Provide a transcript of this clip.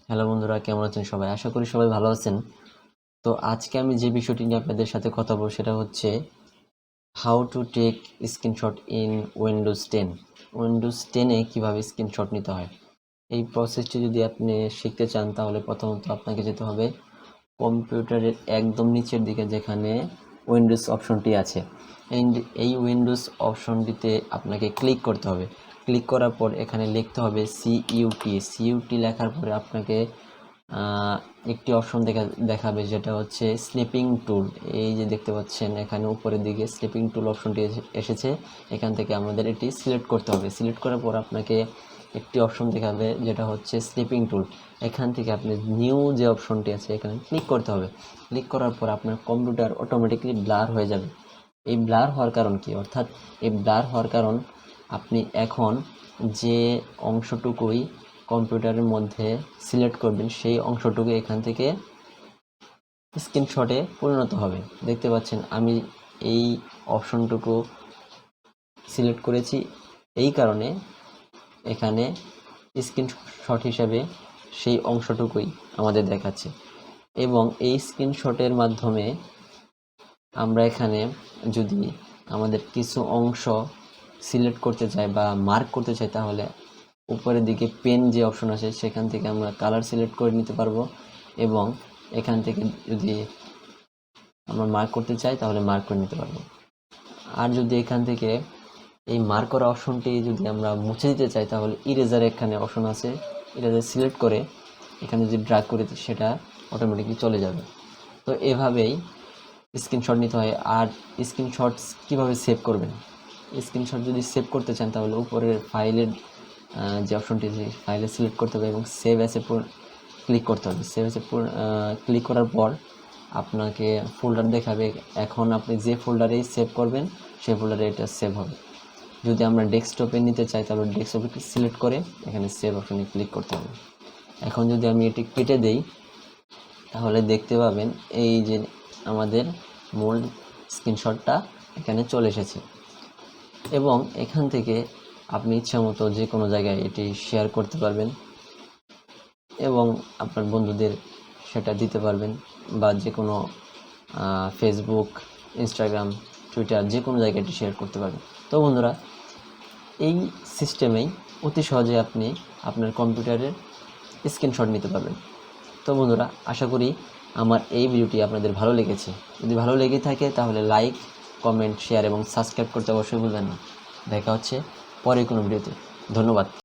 Hello বন্ধুরা, কেমন আছেন সবাই? আশা করি সবাই ভালো আছেন। তো আজকে আমি যে বিষয়টি নিয়ে আপনাদের সাথে কথা বলবো সেটা হচ্ছে how to take screenshot in Windows 10। Windows 10-এ কীভাবে স্ক্রিনশট নিতে হয়। এই প্রসেসটি যদি আপনি শিখতে চান তাহলে প্রথমত আপনাকে যেতে হবে কম্পিউটারের একদম নিচের দিকে যেখানে উইন্ডোজ অপশনটি আছে। এই উইন্ডোজ অপশনটিতে আপনাকে ক্লিক করতে হবে। ক্লিক করার পর এখানে লিখতে হবে সিইউটি লেখার পরে আপনাকে একটি অপশন দেখাবে যেটা হচ্ছে স্নিপিং টুল। এই যে দেখতে পাচ্ছেন এখানে উপরের দিকে স্নিপিং টুল অপশনটি এসেছে। এখান থেকে আমাদের এটি সিলেক্ট করতে হবে। সিলেক্ট করার পর আপনাকে একটি অপশন দেখাবে যেটা হচ্ছে স্নিপিং টুল। এখান থেকে আপনি নিউ যে অপশনটি আছে এখানে ক্লিক করতে হবে। ক্লিক করার পর আপনার কম্পিউটার অটোমেটিকলি ব্লার হয়ে যাবে। এই ব্লার হওয়ার কারণ কি? অর্থাৎ এই ব্লার হওয়ার কারণ আপনি এখন যে অংশটুকুই কম্পিউটারের মধ্যে সিলেক্ট করবেন সেই অংশটুকু এখান থেকে স্ক্রিনশটে পরিণত হবে। দেখতে পাচ্ছেন আমি এই অপশনটুকু সিলেক্ট করেছি, এই কারণে এখানে স্ক্রিনশট হিসাবে সেই অংশটুকুই আমাদের দেখাচ্ছে। এবং এই স্ক্রিনশটের মাধ্যমে আমরা এখানে যদি আমাদের কিছু অংশ সিলেক্ট করতে চাই বা মার্ক করতে চাই তাহলে উপরের দিকে পেন যে অপশন আছে সেখান থেকে আমরা কালার সিলেক্ট করে নিতে পারবো। এবং এখান থেকে যদি আমরা মার্ক করতে চাই তাহলে মার্ক করে নিতে পারবো। আর যদি এখান থেকে এই মার্ক করা অপশনটি যদি আমরা মুছে দিতে চাই তাহলে ইরেজার এখানে অপশন আছে, ইরেজার সিলেক্ট করে এখানে যদি ড্র্যাগ করে সেটা অটোমেটিকলি চলে যাবে। তো এভাবেই স্ক্রিনশট নিতে হয়। আর স্ক্রিনশট কীভাবে সেভ করবেন? স্ক্রিনশট যদি সেভ করতে চান তাহলে উপরের ফাইলের যে অপশনটি আছে ফাইলে সিলেক্ট করতে হবে এবং সেভ অ্যাসে ক্লিক করতে হবে। সেভ অ্যাসে ক্লিক করার পর আপনাকে ফোল্ডার দেখাবে। এখন আপনি যে ফোল্ডারেই সেভ করবেন সেই ফোল্ডারে এটা সেভ হবে। যদি আমরা ডেস্কটপে নিতে চাই তাহলে ডেস্কটপে সিলেক্ট করে এখানে সেভ অপশনে ক্লিক করতে হবে। এখন যদি আমি এটি কেটে দেই তাহলে দেখতে পাবেন এই যে আমাদের মূল স্ক্রিনশটটা এখানে চলে এসেছে। এবং এখান থেকে আপনি ইচ্ছামতো যে কোনো জায়গায় এটি শেয়ার করতে পারবেন এবং আপনার বন্ধুদের সেটা দিতে পারবেন বা যে কোনো ফেসবুক, ইনস্টাগ্রাম, টুইটার যে কোনো জায়গায় এটি শেয়ার করতে পারবেন। তো বন্ধুরা, এই সিস্টেমেই অতি সহজে আপনি আপনার কম্পিউটারের স্ক্রিনশট নিতে পারবেন। তো বন্ধুরা, আশা করি আমার এই ভিডিওটি আপনাদের ভালো লেগেছে। যদি ভালো লেগে থাকে তাহলে লাইক, কমেন্ট, শেয়ার এবং সাবস্ক্রাইব করতে অবশ্যই ভুলবেন না। দেখা হচ্ছে পরে কোনো ভিডিওতে। ধন্যবাদ।